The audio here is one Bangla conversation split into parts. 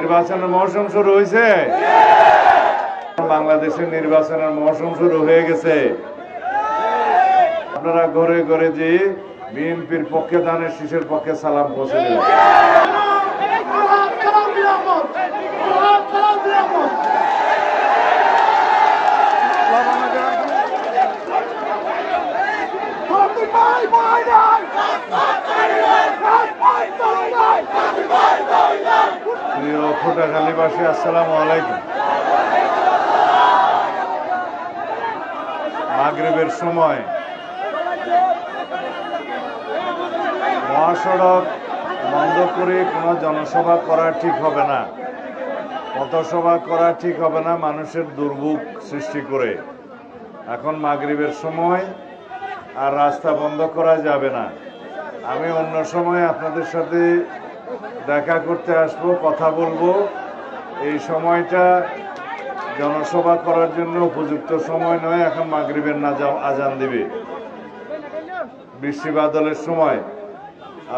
নির্বাচনের মৌসুম শুরু হয়েছে। বাংলাদেশের নির্বাচনের মৌসুম শুরু হয়ে গেছে। আপনারা ঘরে ঘরে যে বিএনপির পক্ষে ধানের শীষের পক্ষে সালাম পৌঁছে দিলেন। প্রিয় ফোটাখালীবাসী, আসসালামু আলাইকুম। মাগরিবের সময় মহাসড়ক বন্ধ করে কোনো জনসভা করা ঠিক হবে না, পথসভা করা ঠিক হবে না, মানুষের দুর্ভোগ সৃষ্টি করে। এখন মাগরিবের সময় আর রাস্তা বন্ধ করা যাবে না। আমি অন্য সময় আপনাদের সাথে দেখা করতে আসবো, কথা বলবো। এই সময়টা জনসভা করার জন্য উপযুক্ত সময় নয়। এখন মাগরিবের আজান দিবে, বৃষ্টি বাদলের সময়।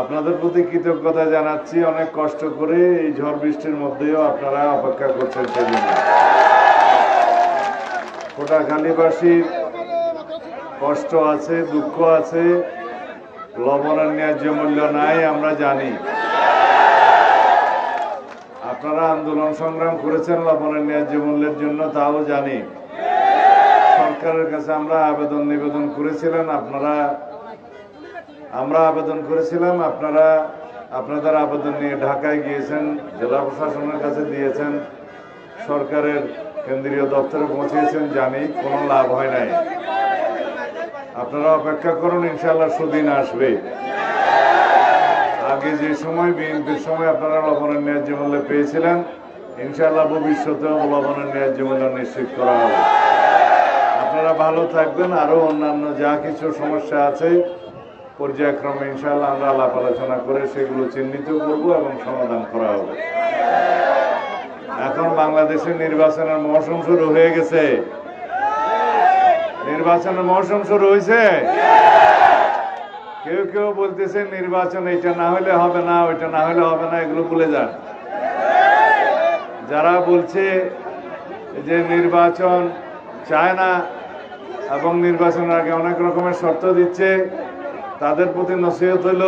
আপনাদের প্রতি কৃতজ্ঞতা জানাচ্ছি। অনেক কষ্ট করে এই ঝড় বৃষ্টির মধ্যেও আপনারা অপেক্ষা করছেন সেজন্য। ফোটাখালীবাসীর কষ্ট আছে, দুঃখ আছে, লবণের ন্যায্য মূল্য নাই, আমরা জানি। আপনারা আন্দোলন সংগ্রাম করেছেন লবণের ন্যায্য মূল্যের জন্য, তাও জানি। সরকারের কাছে আমরা নিবেদন করেছিলাম, আমরা আবেদন করেছিলাম, আপনারা আপনাদের আবেদন নিয়ে ঢাকায় গিয়েছেন, জেলা প্রশাসনের কাছে দিয়েছেন, সরকারের কেন্দ্রীয় দপ্তরে পৌঁছেছেন, জানি কোনো লাভ হয় নাই। আপনারা অপেক্ষা করুন, ইনশাআল্লাহ সুদিন আসবে। আগে যে সময় বিএনপির সময় আপনারা লবণের ন্যায্য মূল্য পেয়েছিলেন, ইনশাআল্লাহ ভবিষ্যতেও লবণের ন্যায্য মূল্য নিশ্চিত করা হবে। আপনারা ভালো থাকবেন। আরও অন্যান্য যা কিছু সমস্যা আছে পর্যায়ক্রমে ইনশাআল্লাহ আমরা আলাপ আলোচনা করে সেগুলো চিহ্নিত করব এবং সমাধান করা হবে। এখন বাংলাদেশের নির্বাচনের মৌসুম শুরু হয়ে গেছে। নির্বাচনের মৌসুম শুরু হয়েছে। কেউ কেউ বলতেছে নির্বাচন এটা না হলে হবে না, ওইটা না হলে হবে না, এগুলো ভুলে যান। যারা বলছে যে নির্বাচন চায় না এবং নির্বাচনের আগে অনেক রকমের শর্ত দিচ্ছে, তাদের প্রতি নসিহত হইল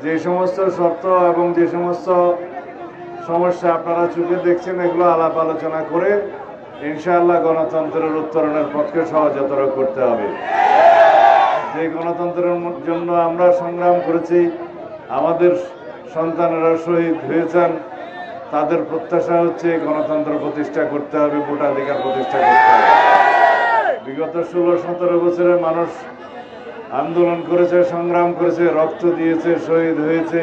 যে সমস্ত শর্ত এবং যে সমস্ত সমস্যা আপনারা চোখে দেখছেন, এগুলো আলাপ আলোচনা করে ইনশাআল্লাহ গণতন্ত্রের উত্তরণের পক্ষে সহজতর করতে হবে। যে গণতন্ত্রের জন্য আমরা সংগ্রাম করেছি, আমাদের সন্তানেরা শহীদ হয়েছেন, তাদের প্রত্যাশা হচ্ছে গণতন্ত্র প্রতিষ্ঠা করতে হবে, ভোটাধিকার প্রতিষ্ঠা করতে হবে। বিগত 16-17 বছরে মানুষ আন্দোলন করেছে, সংগ্রাম করেছে, রক্ত দিয়েছে, শহীদ হয়েছে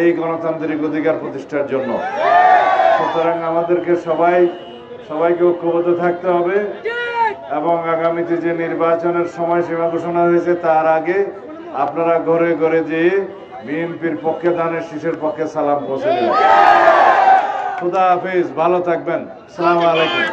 এই গণতান্ত্রিক অধিকার প্রতিষ্ঠার জন্য। সুতরাং আমাদেরকে সবাইকে ঐক্যবদ্ধ থাকতে হবে এবং আগামীতে যে নির্বাচনের সময়সীমা ঘোষণা হয়েছে তার আগে আপনারা ঘরে ঘরে যেয়ে বিএনপির পক্ষে ধানের শীষের পক্ষে সালাম পৌঁছে দিবেন। খুদা হাফেজ, ভালো থাকবেন। আসসালামু আলাইকুম।